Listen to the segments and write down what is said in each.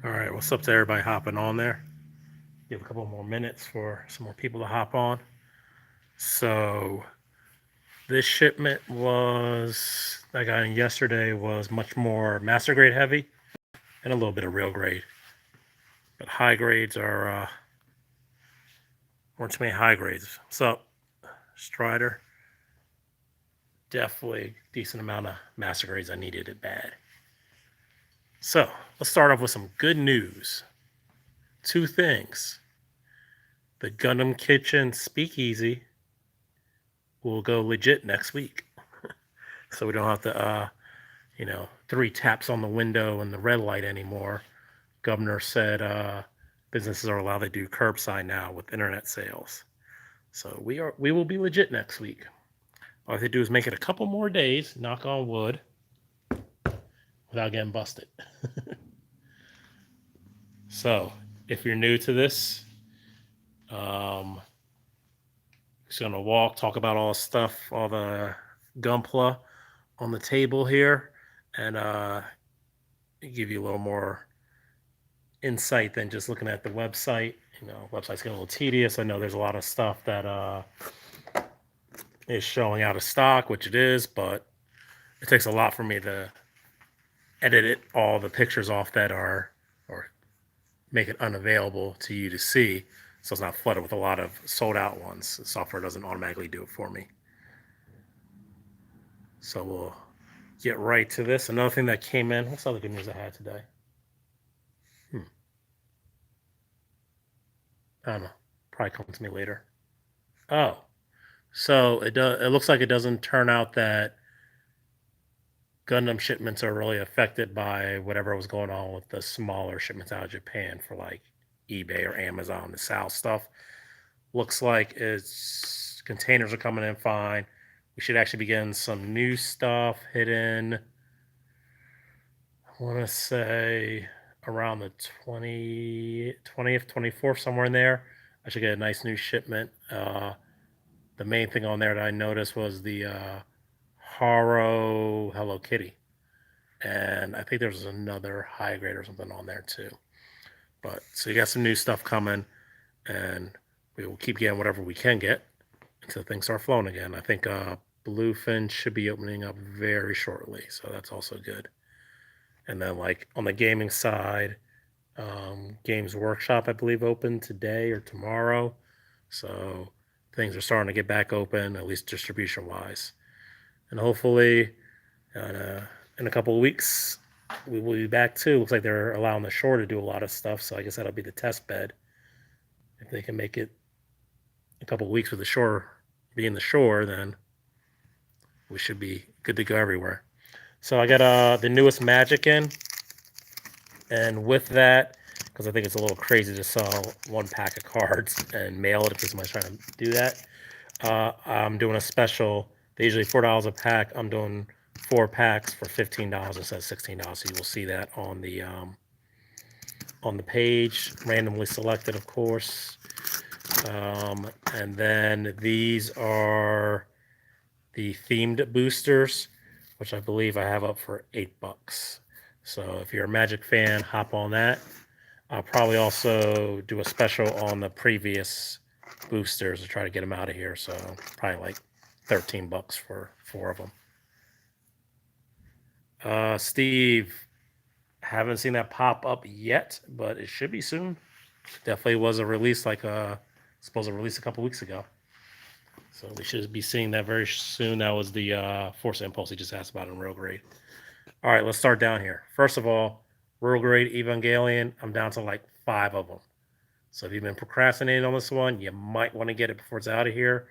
All right, what's up to everybody hopping on there? Give a couple more minutes for some more people to hop on. So, this shipment was I got in yesterday was much more master grade heavy and a little bit of real grade. But high grades weren't too many high grades. What's up, Strider? Definitely a decent amount of master grades. I needed it bad. So, let's start off with some good news. Two things. The Gundam Kitchen Speakeasy will go legit next week. So we don't have to, 3 taps on the window and the red light anymore. Governor said businesses are allowed to do curbside now with internet sales. So we will be legit next week. All I have to do is make it a couple more days, knock on wood, without getting busted. So if you're new to this, just gonna talk about all the stuff, all the gunpla on the table here, and give you a little more insight than just looking at the website. Website's getting a little tedious. I know there's a lot of stuff that is showing out of stock, which it is, but it takes a lot for me to edit all the pictures off that are, or make it unavailable to you to see, so it's not flooded with a lot of sold out ones. The software doesn't automatically do it for me. So we'll get right to this. Another thing that came in, what's other good news I had today? I don't know. Probably come to me later. Oh, so it looks like it doesn't turn out that Gundam shipments are really affected by whatever was going on with the smaller shipments out of Japan for like eBay or Amazon, the South stuff. Looks like it's containers are coming in fine. We should actually be getting some new stuff hidden. I want to say around the 20th, 24th, somewhere in there. I should get a nice new shipment. The main thing on there that I noticed was the Haro Hello Kitty. And I think there's another high grade or something on there too. But so you got some new stuff coming, and we will keep getting whatever we can get until things start flowing again. I think Bluefin should be opening up very shortly, so that's also good. And then like on the gaming side, Games Workshop I believe opened today or tomorrow, so things are starting to get back open, at least distribution wise. And hopefully in a couple of weeks we will be back too. Looks like they're allowing the shore to do a lot of stuff, so I guess that'll be the test bed. If they can make it a couple of weeks with the shore being the shore, then we should be good to go everywhere. So I got the newest Magic in, and with that, because I think it's a little crazy to sell 1 pack of cards and mail it if somebody's trying to do that, I'm doing a special. They usually $4 a pack. I'm doing 4 packs for $15 instead of $16. So you will see that on the page, randomly selected, of course. And then these are the themed boosters, which I believe I have up for $8. So if you're a Magic fan, hop on that. I'll probably also do a special on the previous boosters to try to get them out of here. So probably like $13 for 4 of them. Steve, haven't seen that pop up yet, but it should be soon. Definitely was a release supposed to release a couple weeks ago. So we should be seeing that very soon. That was the Force Impulse he just asked about in real grade. All right, let's start down here. First of all, real grade Evangelion, I'm down to like 5 of them. So if you've been procrastinating on this one, you might want to get it before it's out of here.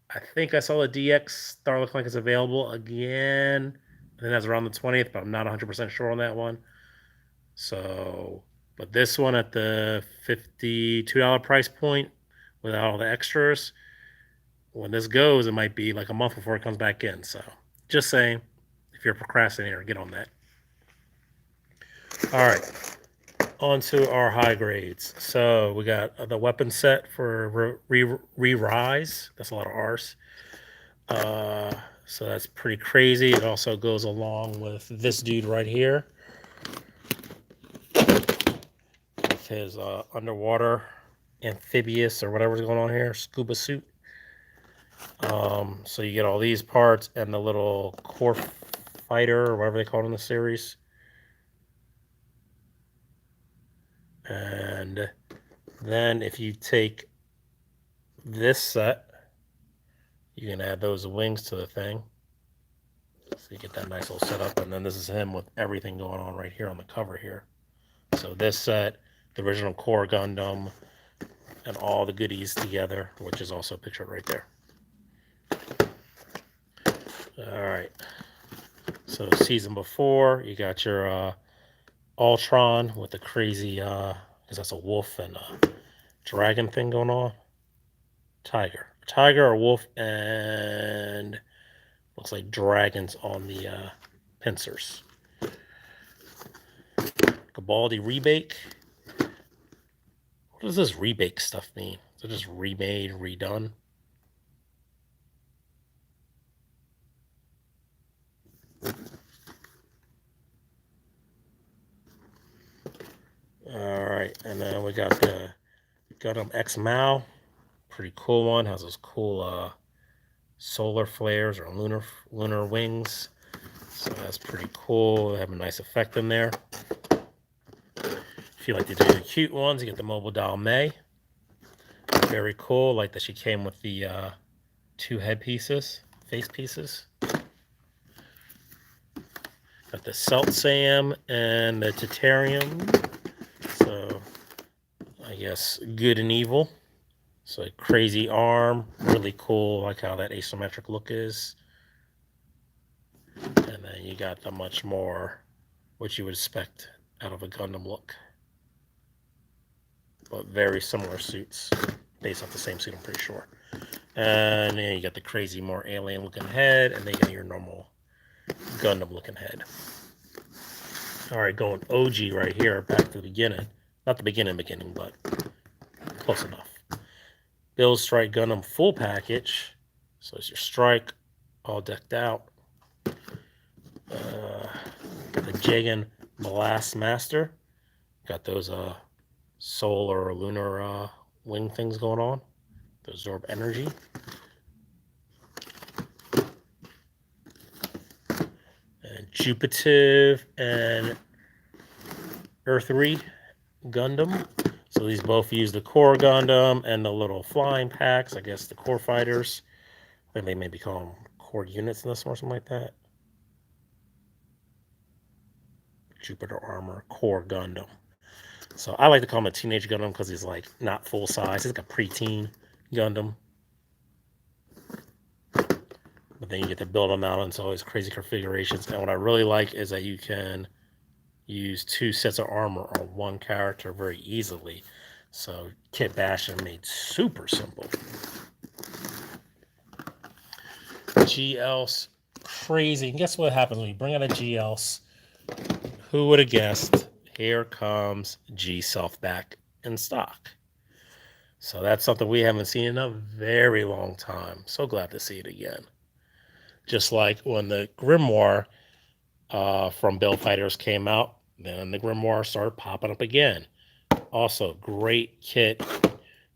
I think I saw the DX start looking like it's available again. I think that's around the 20th, but I'm not 100% sure on that one. So, but this one at the $52 price point without all the extras, when this goes, it might be like a month before it comes back in. So, just saying, if you're a procrastinator, get on that. All right, on to our high grades. So we got the weapon set for Re-Rise. That's a lot of R's. So that's pretty crazy. It also goes along with this dude right here. with his underwater amphibious or whatever's going on here, scuba suit. So you get all these parts and the little core fighter or whatever they call it in the series. And then if you take this set, you can add those wings to the thing. So you get that nice little setup. And then this is him with everything going on right here on the cover here. So this set, the original core Gundam, and all the goodies together, which is also pictured right there. All right. So season before, you got your Ultron with the crazy, because that's a wolf and a dragon thing going on. Tiger or wolf, and looks like dragons on the pincers. Gabaldi rebake. What does this rebake stuff mean? Is it just remade, redone? All right, and then we got the Gundam X Mao. Pretty cool one. Has those cool solar flares or lunar wings. So that's pretty cool. They have a nice effect in there. If you like to do the cute ones, you get the Mobile Doll May. Very cool. Like that she came with the two head pieces, face pieces. Got the Celt Sam and the Titanium. So I guess good and evil. So a crazy arm, really cool. Like how that asymmetric look is. And then you got the much more what you would expect out of a Gundam look. But very similar suits, based off the same suit, I'm pretty sure. And then you got the crazy, more alien-looking head, and then you got your normal Gundam-looking head. All right, going OG right here, back to the beginning. Not the beginning, but close enough. Build Strike Gundam full package. So it's your Strike, all decked out. Got the Jagan Blast Master. Got those solar or lunar wing things going on. To absorb energy. And Jupitive and Earthry Gundam. So these both use the core Gundam and the little flying packs. I guess the core fighters. I think they maybe call them core units in this one or something like that. Jupiter Armor Core Gundam. So I like to call him a teenage Gundam because he's like not full size. He's like a preteen Gundam. But then you get to build them out into all these crazy configurations. And what I really like is that you can use two sets of armor on one character very easily. So kit bashing made super simple. GL's crazy. And guess what happens when you bring out a GL's? Who would have guessed? Here comes G-Self back in stock. So that's something we haven't seen in a very long time. So glad to see it again. Just like when the Grimoire from Build Fighters came out, then the Grimoire started popping up again. Also, great kit.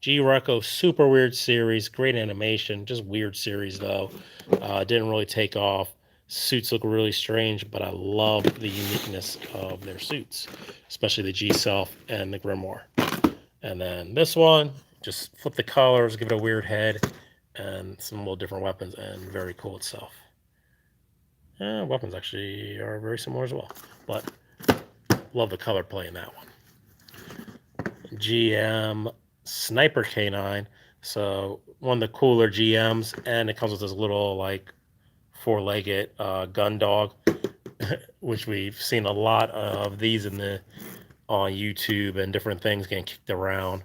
G-Reco, super weird series, great animation, just weird series though. Didn't really take off. Suits look really strange, but I love the uniqueness of their suits, especially the G-Self and the Grimoire. And then this one, just flip the colors, give it a weird head, and some little different weapons, and very cool itself. Weapons actually are very similar as well, but love the color play in that one. GM Sniper K9, so one of the cooler GMs, and it comes with this little like four-legged gun dog, which we've seen a lot of these on YouTube and different things getting kicked around.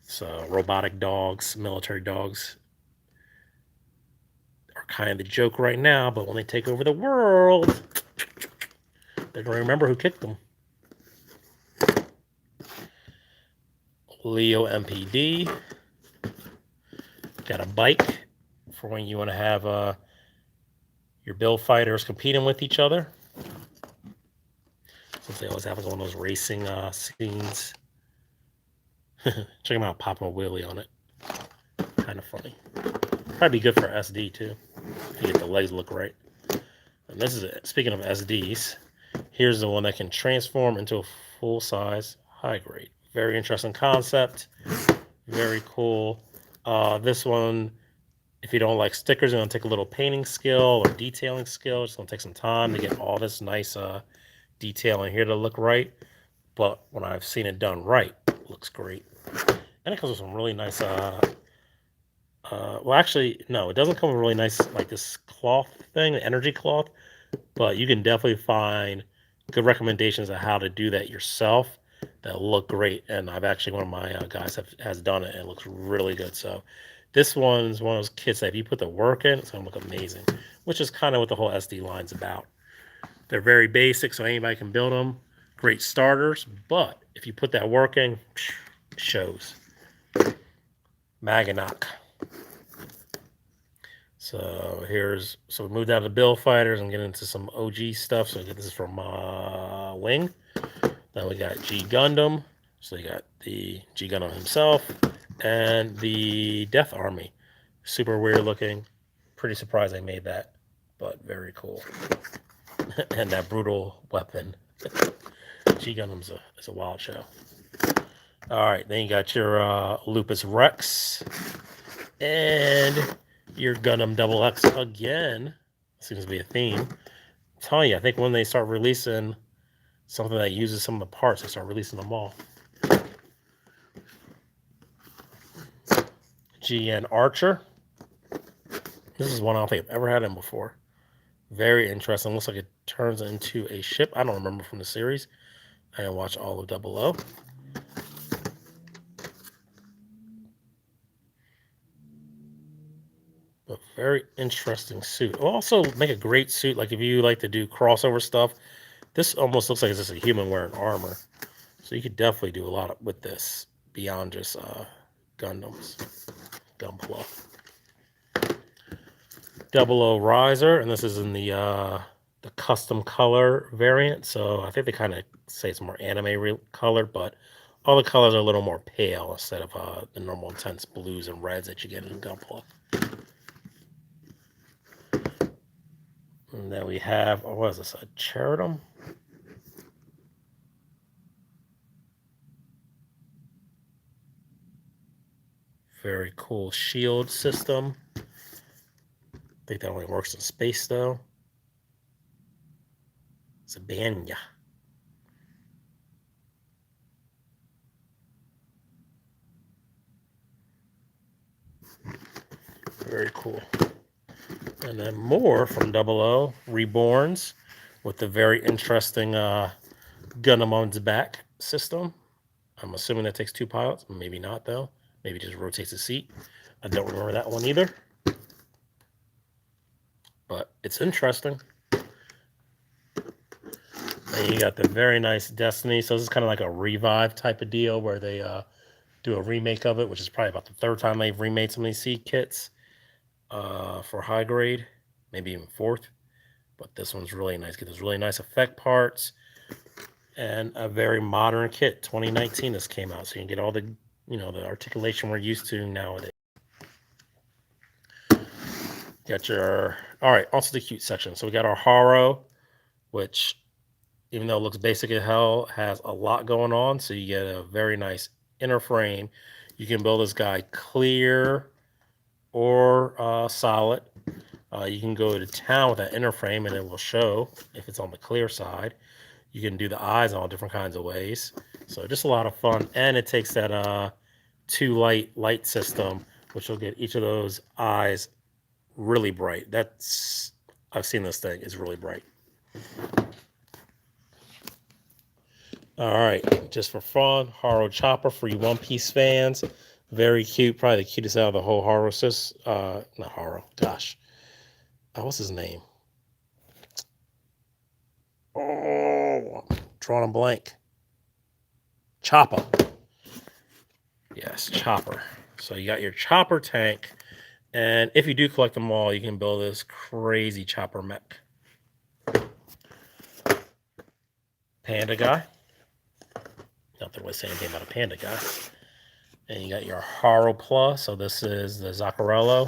So robotic dogs, military dogs are kind of the joke right now, but when they take over the world, they're going to remember who kicked them. Leo MPD. Got a bike for when you want to have your build fighters competing with each other, since they always have one of those racing scenes. Check him out popping a wheelie on it. Kind of funny. Probably be good for SD too, if you get the legs look right. And this is it. Speaking of SDs, here's the one that can transform into a full-size high grade. Very interesting concept. Very cool. This one, if you don't like stickers, you're going to take a little painting skill or detailing skill. It's going to take some time to get all this nice detail in here to look right. But when I've seen it done right, it looks great. And it comes with some really nice, well, actually, no, it doesn't come with really nice, like this cloth thing, the energy cloth. But you can definitely find good recommendations of how to do that yourself that look great. And I've actually, one of my guys has done it and it looks really good. So this one's one of those kits that if you put the work in, it's going to look amazing, which is kind of what the whole SD line's about. They're very basic, so anybody can build them. Great starters, but if you put that work in, it shows. Maganok. So so we moved out of the Bill Fighters and get into some OG stuff. So this is from Wing. Then we got G Gundam. So you got the G Gundam himself and the Death Army. Super weird looking. Pretty surprised they made that, but very cool. And that brutal weapon. G Gundam's is a wild show. All right, then you got your Lupus Rex and your Gundam Double X again. Seems to be a theme. I'm telling you, I think when they start releasing something that uses some of the parts, they start releasing them all. GN Archer. This is one I don't think I've ever had him before. Very interesting. Looks like it turns into a ship. I don't remember from the series. I didn't watch all of 00. But very interesting suit. It'll also make a great suit. Like if you like to do crossover stuff, this almost looks like it's just a human wearing armor. So you could definitely do a lot with this beyond just Gundams. Gunpla. 00 Riser, and this is in the custom color variant. So I think they kind of say it's more anime colored, but all the colors are a little more pale instead of the normal intense blues and reds that you get in Gunpla. And then we have, what is this, a Cheridum? Very cool shield system. I think that only works in space, though. It's a Banya. Very cool. And then more from 00 Reborns with the very interesting Gundam on its back system. I'm assuming that takes 2 pilots. Maybe not, though. Maybe just rotates the seat. I don't remember that one either. But it's interesting. And you got the very nice Destiny. So this is kind of like a revive type of deal where they do a remake of it, which is probably about the 3rd time they've remade some of these seed kits for high grade, maybe even 4th. But this one's really nice. Get those really nice effect parts and a very modern kit. 2019 this came out, so you can get all the the articulation we're used to nowadays. Got your all right. Also the cute section. So we got our Haro, which even though it looks basic as hell, has a lot going on. So you get a very nice inner frame. You can build this guy clear or solid. You can go to town with that inner frame and it will show if it's on the clear side. You can do the eyes in all different kinds of ways. So just a lot of fun. And it takes that 2 light system, which will get each of those eyes really bright. I've seen this thing. It's really bright. All right, just for fun, Haro Chopper for you One Piece fans. Very cute, probably the cutest out of the whole Haro not Haro, gosh. What's his name? Oh, drawing a blank. Chopper. Yes, Chopper. So you got your Chopper tank, and if you do collect them all, you can build this crazy Chopper mech. Panda guy. Not that I say anything about a panda guy. And you got your Haro Plus. So this is the Zaccarello,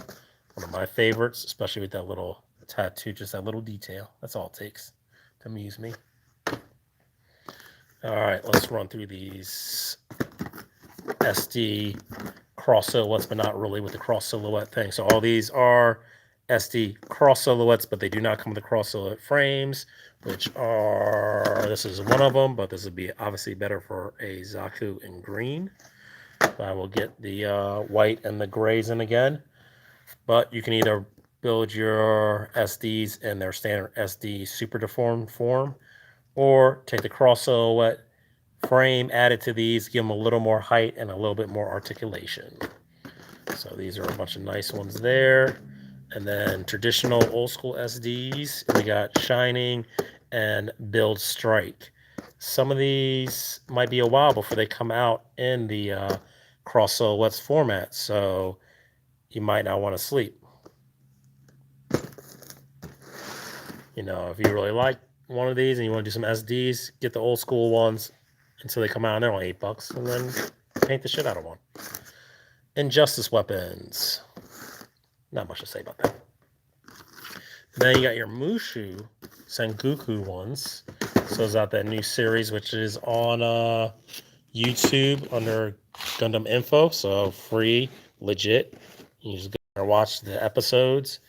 one of my favorites, especially with that little tattoo, just that little detail. That's all it takes to amuse me. All right, let's run through these SD cross silhouettes, but not really with the cross silhouette thing. So all these are SD cross silhouettes, but they do not come with the cross silhouette frames, which are, this is one of them, but this would be obviously better for a Zaku in green. So I will get the white and the grays in again, but you can either build your SDs in their standard SD super deformed form, or take the cross silhouette frame, add it to these, give them a little more height and a little bit more articulation. So these are a bunch of nice ones there. And then traditional old school SDs, we got Shining and Build Strike. Some of these might be a while before they come out in the cross silhouettes format, so you might not want to sleep. You know, if you really like one of these and you want to do some SDs, get the old school ones until they come out and they're only $8, and then paint the shit out of one. Injustice weapons. Not much to say about that. Then you got your Mushu Sengoku ones. So it's out that new series, which is on YouTube under Gundam Info. So free, legit. You just go and watch the episodes.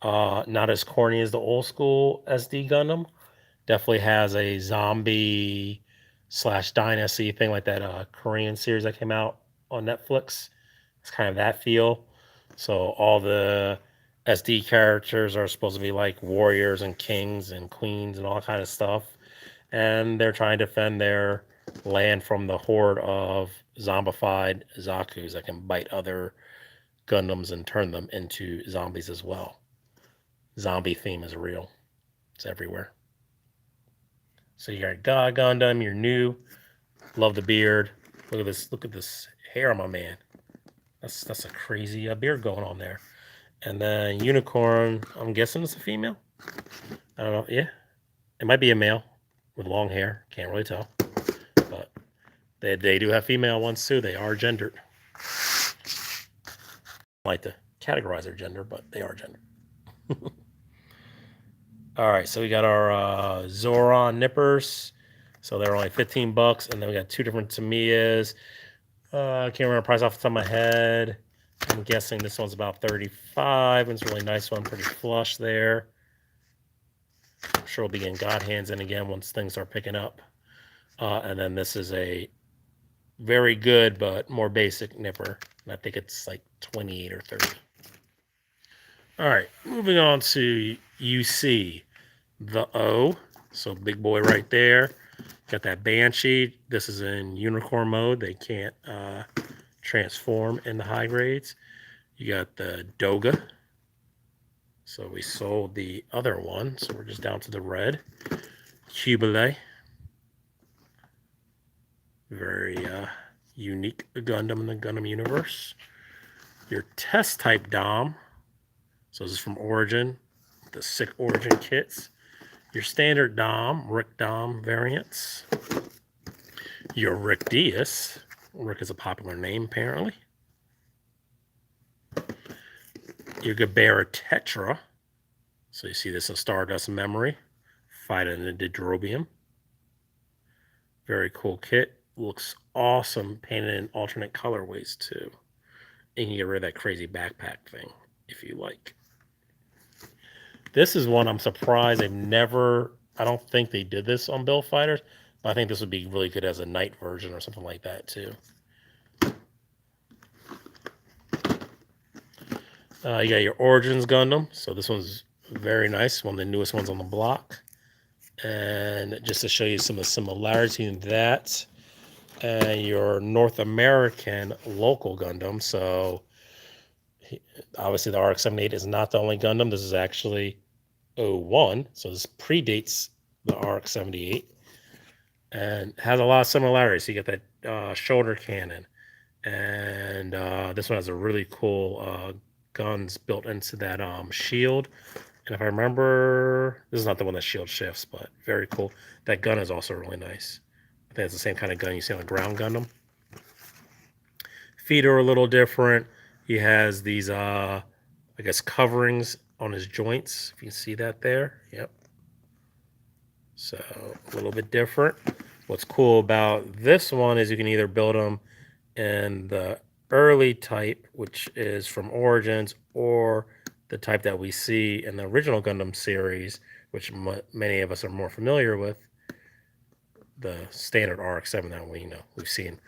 Not as corny as the old school SD Gundam. Definitely has a zombie / dynasty thing like that Korean series that came out on Netflix. It's kind of that feel. So all the SD characters are supposed to be like warriors and kings and queens and all kind of stuff. And they're trying to defend their land from the horde of zombified Zakus that can bite other Gundams and turn them into zombies as well. Zombie theme is real. It's everywhere. So you got God Gundam, you're new. Love the beard. Look at this. Look at this hair on my man. That's a crazy beard going on there. And then Unicorn, I'm guessing it's a female. I don't know. Yeah, it might be a male with long hair. Can't really tell. But they do have female ones too. They are gendered. I like to categorize their gender, but they are gendered. All right, so we got our Zoran Nippers. So they're only $15, and then we got two different Tamiyas. I can't remember the price off the top of my head. I'm guessing this one's about $35. It's a really nice one, pretty flush there. I'm sure we'll be getting God hands in again once things start picking up. And then this is a very good but more basic nipper. And I think it's like 28 or 30. All right, moving on to UC, the O. So big boy right there. Got that Banshee. This is in unicorn mode. They can't transform in the high grades. You got the Doga. So we sold the other one. So we're just down to the red. Cubile. Very unique Gundam in the Gundam universe. Your test type Dom. So this is from Origin. The sick Origin kits. Your standard Dom, Rick Dom variants. Your Rick Diaz. Rick is a popular name, apparently. Your Gabera Tetra. So you see this in Stardust Memory. Fight in the Dendrobium. Very cool kit. Looks awesome painted in alternate colorways too. And you can get rid of that crazy backpack thing if you like. This is one I'm surprised they've never, I don't think they did this on Build Fighters, but I think this would be really good as a night version or something like that too. You got your Origins Gundam. So this one's very nice, one of the newest ones on the block. And just to show you some of the similarities in that, and your North American local Gundam. So obviously the RX-78 is not the only Gundam. This is actually 01. So this predates the RX-78 and has a lot of similarities. So you get that shoulder cannon. And this one has a really cool guns built into that shield. And if I remember, this is not the one that shield shifts, but very cool. That gun is also really nice. I think it's the same kind of gun you see on a ground Gundam. Feet are a little different. He has these, I guess, coverings on his joints. If you can see that there. Yep. So a little bit different. What's cool about this one is you can either build them in the early type, which is from Origins, or the type that we see in the original Gundam series, which many of us are more familiar with, the standard RX-7 that we've seen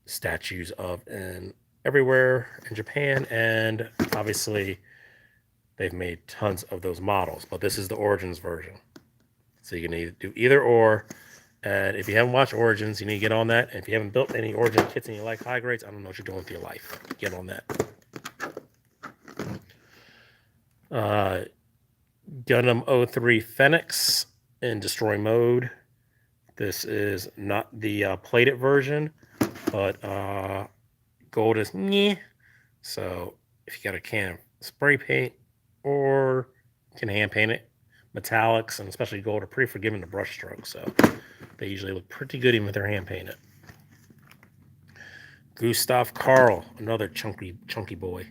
statues of in everywhere in Japan, and obviously they've made tons of those models, but this is the Origins version. So you can do either or. And if you haven't watched Origins, you need to get on that. And if you haven't built any Origin kits and you like high grades, I don't know what you're doing with your life. Get on that. Gundam 03 Phoenix in destroy mode. This is not the plated version, but gold is meh. So if you got a can of spray paint or you can hand paint it, metallics and especially gold are pretty forgiving to brush strokes. So they usually look pretty good even if they're hand painted. Gustav Karl, another chunky boy.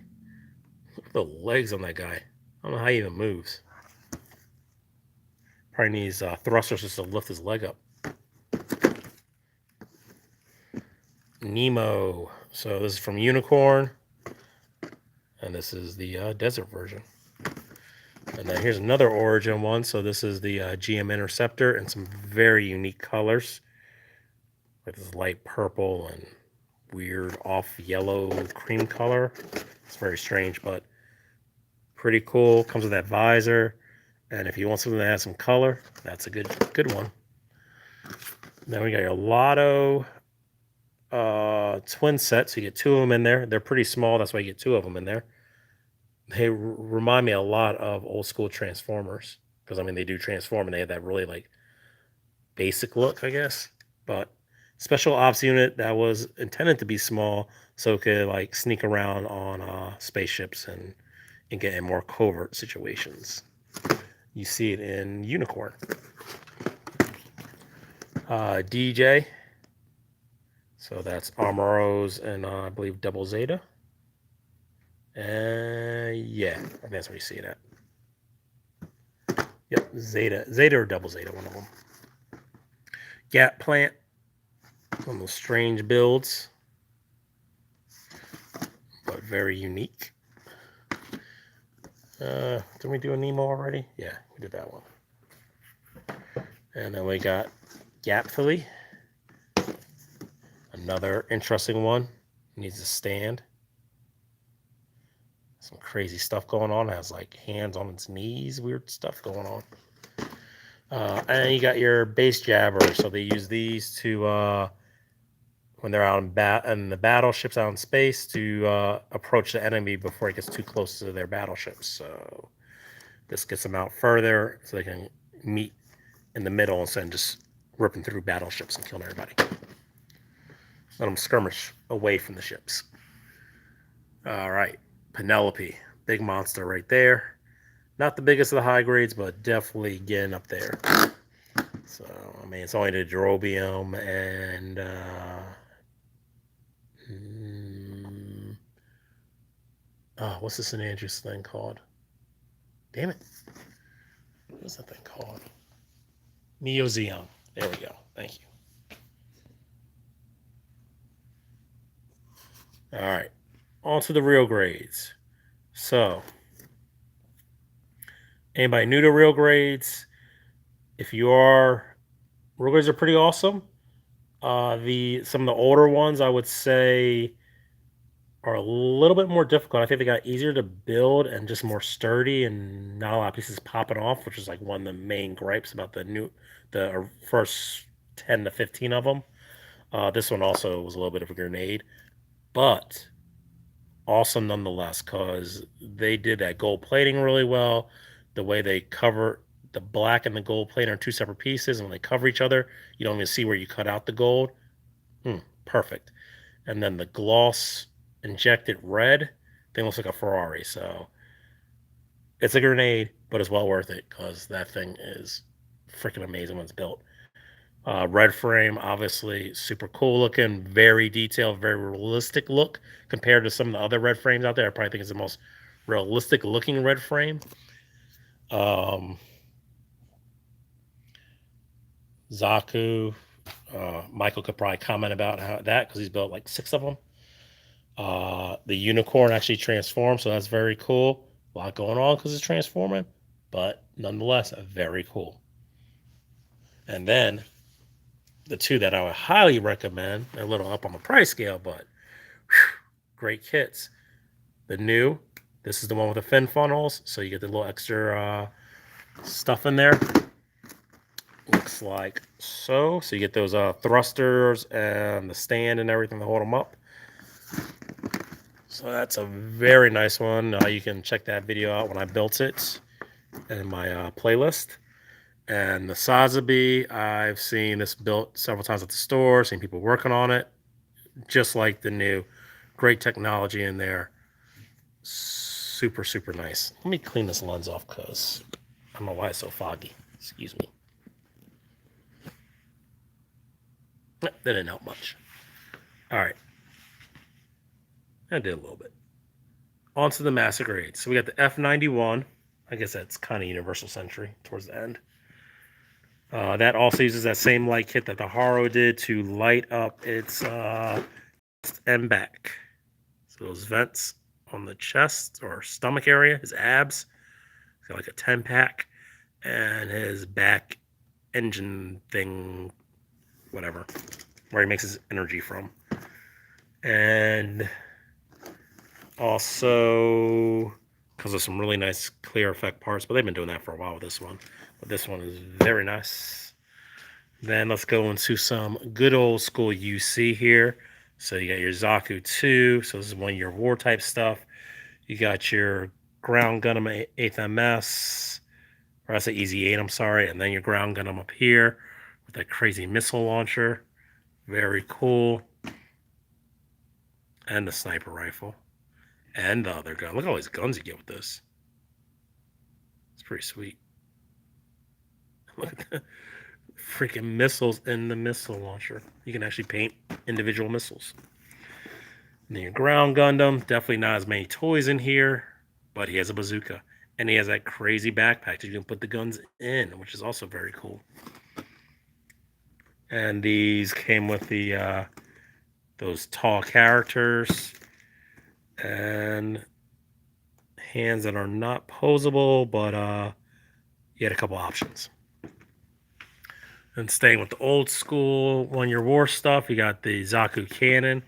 Look at the legs on that guy. I don't know how he even moves. Probably needs thrusters just to lift his leg up. Nemo. So this is from Unicorn. And this is the desert version. And then here's another Origin one. So this is the GM Interceptor in some very unique colors. Like this light purple and weird off yellow cream color. It's very strange, but pretty cool. Comes with that visor. And if you want something that has some color, that's a good one. Then we got your Lotto Twinset. So you get two of them in there. They're pretty small. That's why you get two of them in there. They remind me a lot of old school Transformers. Because, I mean, they do transform and they have that really, like, basic look, I guess. But special ops unit that was intended to be small so it could, like, sneak around on spaceships and get in more covert situations. You see it in Unicorn. DJ. So that's Armoros and I believe Double Zeta. Yeah, I think that's where you see it at. Yep, Zeta or Double Zeta, one of them. Gap Plant. One of those strange builds, but very unique. Did we do a Nemo already? Yeah, we did that one. And then we got Gapfully. Another interesting one. Needs a stand. Some crazy stuff going on. It has like hands on its knees. Weird stuff going on. And you got your base jabbers. So they use these to, when they're out in the battleships out in space, to approach the enemy before it gets too close to their battleships. So this gets them out further so they can meet in the middle instead of just ripping through battleships and killing everybody. Let them skirmish away from the ships. All right, Penelope, big monster right there. Not the biggest of the high grades, but definitely getting up there. So, I mean, it's only the Drobium and what's the San Andreas thing called? Damn it. What's that thing called? Neozeon. There we go. Thank you. All right. On to the real grades. So, anybody new to real grades? If you are, real grades are pretty awesome. Some of the older ones, I would say, are a little bit more difficult. I think they got easier to build and just more sturdy and not a lot of pieces popping off, which is like one of the main gripes about the first 10 to 15 of them. This one also was a little bit of a grenade, but awesome nonetheless because they did that gold plating really well. The way they cover the black and the gold plating are two separate pieces, and when they cover each other, you don't even see where you cut out the gold. Perfect. And then the gloss injected red thing looks like a Ferrari. So it's a grenade, but it's well worth it because that thing is freaking amazing when it's built. Red frame, obviously super cool looking, very detailed, very realistic look compared to some of the other red frames out there. I probably think it's the most realistic looking red frame. Zaku, Michael could probably comment about that because he's built like 6 of them. The unicorn actually transforms, so that's very cool. A lot going on because it's transforming, but nonetheless, very cool. And then the 2 that I would highly recommend, they're a little up on the price scale, but whew, great kits. The new, this is the one with the fin funnels, so you get the little extra stuff in there. Looks like so. So you get those thrusters and the stand and everything to hold them up. So that's a very nice one. You can check that video out when I built it in my playlist. And the Sazabi, I've seen this built several times at the store, seen people working on it, just like the new. Great technology in there. Super, super nice. Let me clean this lens off because I don't know why it's so foggy. Excuse me. That didn't help much. All right. I did a little bit. On to the master grades. So we got the F91. I guess that's kind of Universal Century towards the end. That also uses that same light kit that the Haro did to light up its and back. So those vents on the chest or stomach area, his abs. He's got like a 10-pack. And his back engine thing, whatever, where he makes his energy from. And also, because of some really nice clear effect parts, but they've been doing that for a while with this one. But this one is very nice. Then let's go into some good old school UC here. So you got your Zaku 2. So this is one of your war type stuff. You got your ground Gundam 8th MS. Or I say Easy 8, I'm sorry. And then your ground Gundam up here with that crazy missile launcher. Very cool. And the sniper rifle. And the other gun. Look at all these guns you get with this. It's pretty sweet. Look at the freaking missiles in the missile launcher. You can actually paint individual missiles. And then your ground Gundam. Definitely not as many toys in here. But he has a bazooka. And he has that crazy backpack that you can put the guns in, which is also very cool. And these came with the those tall characters and hands that are not posable, but you had a couple options. And staying with the old school one-year war stuff, you got the Zaku cannon.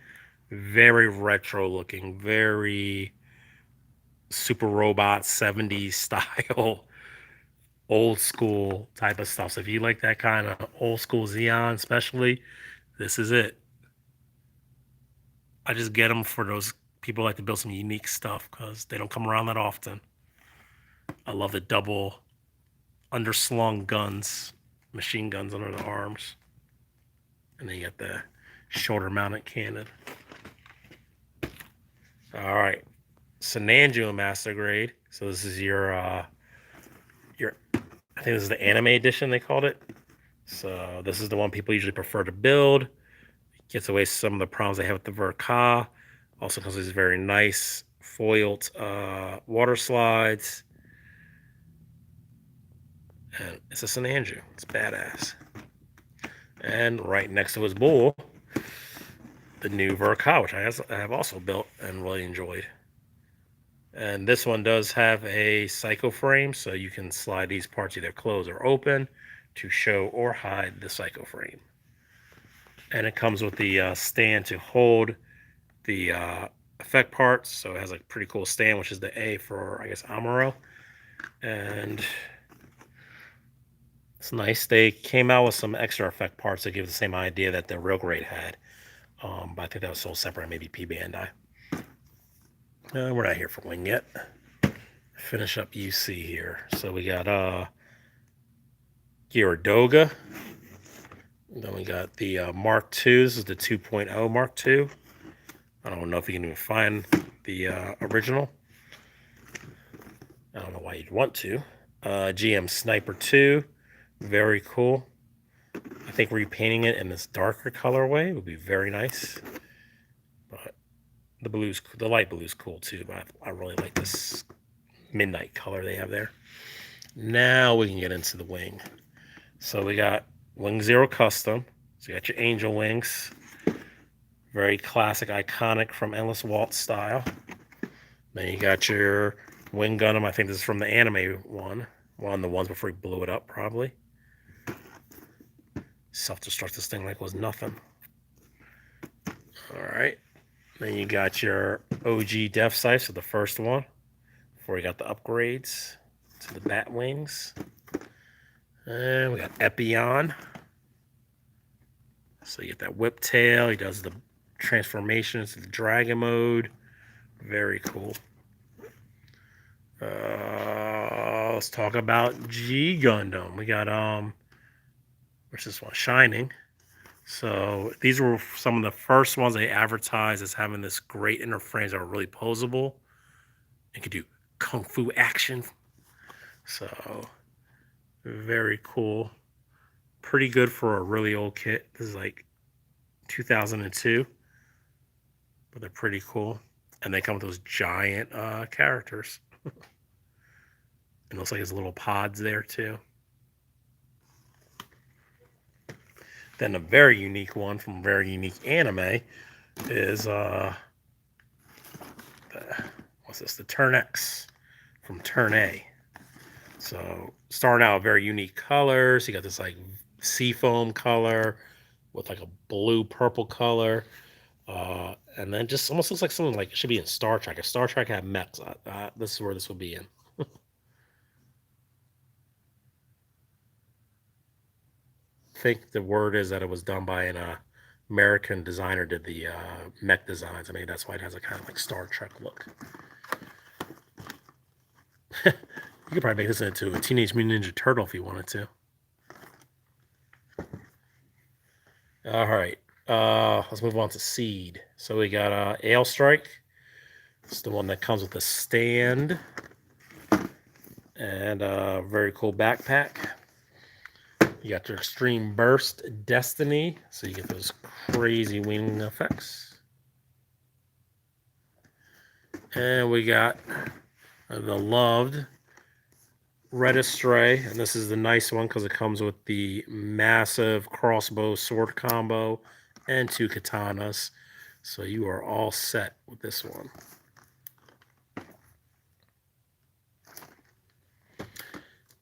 Very retro looking, very Super Robot 70s style, old school type of stuff. So if you like that kind of old school Xeon especially, this is it. I just get them for those people who like to build some unique stuff because they don't come around that often. I love the double underslung guns, machine guns under the arms. And then you got the shoulder mounted cannon. All right. Sananju Master Grade. So this is your I think this is the anime edition they called it. So this is the one people usually prefer to build. Gets away some of the problems they have with the Verka. Also comes with these very nice foiled water slides. And it's a Sananju. It's badass. And right next to his bull, the new Verka, which I have also built and really enjoyed. And this one does have a psycho frame, so you can slide these parts either closed or open to show or hide the psycho frame. And it comes with the stand to hold the effect parts, so it has a pretty cool stand, which is the A for, I guess, Amuro. And it's nice. They came out with some extra effect parts that give the same idea that the real grade had. But I think that was sold separate, maybe P Bandai. We're not here for wing yet. Finish up UC here. So we got Gyaradoga. Then we got the Mark II. This is the 2.0 Mark II. I don't know if you can even find the original. I don't know why you'd want to. GM Sniper 2. Very cool. I think repainting it in this darker colorway would be very nice. But the light blue is cool too, but I really like this midnight color they have there. Now we can get into the wing. So we got Wing Zero Custom. So you got your angel wings. Very classic, iconic from Endless Waltz style. Then you got your Wing Gundam. I think this is from the anime one. One of the ones before he blew it up, probably. Self-destruct this thing like it was nothing. Alright. Then you got your OG Def Sights, so the first one. Before you got the upgrades to the bat wings. And we got Epion. So you get that whip tail. He does the transformation into the dragon mode. Very cool. Let's talk about G Gundam. We got where's this one? Shining. So these were some of the first ones they advertised as having this great inner frames that were really posable and could do kung fu action. So very cool. Pretty good for a really old kit. This is like 2002, but they're pretty cool. And they come with those giant characters. It looks like there's little pods there too. Then a very unique one from a very unique anime is what's this? The Turn X from Turn A. So starting out very unique colors. You got this like seafoam color with like a blue purple color. And then just almost looks like something like it should be in Star Trek. If Star Trek had mechs, this is where this would be in. I think the word is that it was done by an American designer, did the mech designs. I mean, that's why it has a kind of like Star Trek look. You could probably make this into a Teenage Mutant Ninja Turtle if you wanted to. All right. Let's move on to Seed. So we got Ale Strike. It's the one that comes with a stand and a very cool backpack. You got your Extreme Burst Destiny, so you get those crazy wing effects. And we got the loved Red Astray, and this is the nice one because it comes with the massive crossbow sword combo and 2 katanas. So you are all set with this one.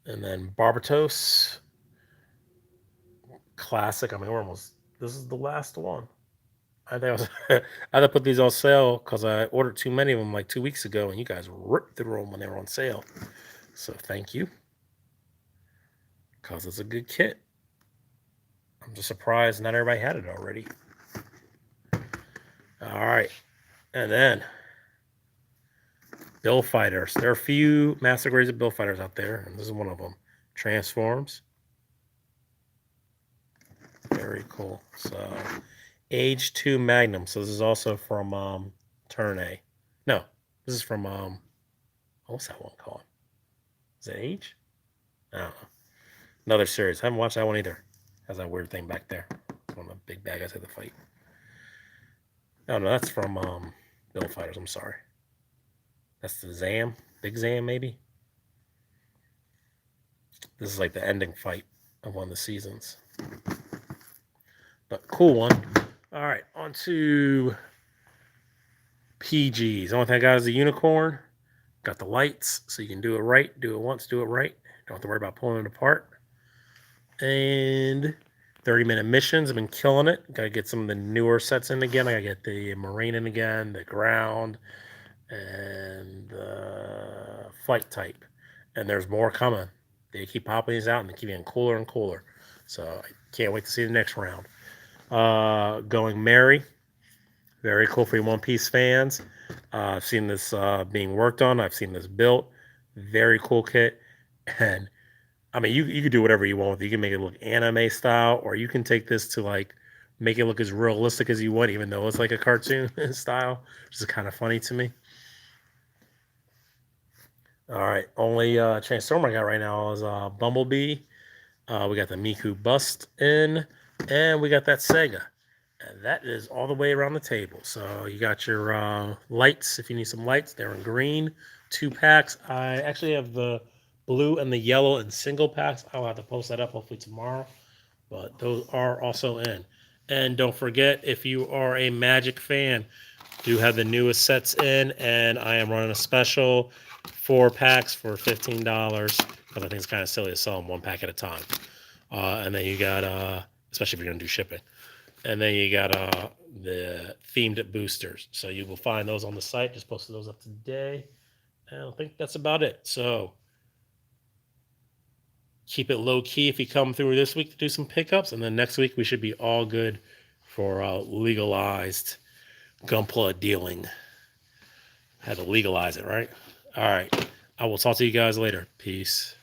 And then Barbatos. Classic. I mean, this is the last one. I think I was I had to put these on sale because I ordered too many of them like 2 weeks ago, and you guys ripped through them when they were on sale. So thank you, because it's a good kit. I'm just surprised not everybody had it already. All right, and then Bill Fighters. There are a few master grades of Bill Fighters out there, and this is one of them. Transforms. Very cool. So Age 2 Magnum. So this is also from Turn A. No, this is from what's that one called? Is it Age? I don't know. Another series. I haven't watched that one either. Has that weird thing back there. It's one of the big bad guys at the fight. No, that's from Bill Fighters. I'm sorry. That's the Zam. Big Zam, maybe? This is like the ending fight of one of the seasons. But cool one. All right, on to PGs. The only thing I got is a unicorn. Got the lights, so you can do it right. Do it once, do it right. Don't have to worry about pulling it apart. And 30-minute missions. I've been killing it. Got to get some of the newer sets in again. I got to get the Marine in again, the Ground, and the Flight Type. And there's more coming. They keep popping these out, and they keep getting cooler and cooler. So I can't wait to see the next round. Going Mary. Very cool for you One Piece fans. I've seen this being worked on. I've seen this built. Very cool kit. And I mean, you could do whatever you want with it. You can make it look anime style, or you can take this to like make it look as realistic as you want, even though it's like a cartoon style, which is kind of funny to me. All right, only Transformer I got right now is Bumblebee. We got the Miku bust in, and we got that Sega. And that is all the way around the table. So you got your lights. If you need some lights, they're in green. 2 packs. I actually have the blue and the yellow in single packs. I'll have to post that up hopefully tomorrow. But those are also in. And don't forget, if you are a Magic fan, do have the newest sets in, and I am running a special 4 packs for $15 because I think it's kind of silly to sell them 1 pack at a time. And then you got, especially if you're going to do shipping. And then you got the themed boosters. So you will find those on the site. Just posted those up today. And I think that's about it. So keep it low key if you come through this week to do some pickups. And then next week we should be all good for legalized Gunpla dealing. Had to legalize it, right? All right. I will talk to you guys later. Peace.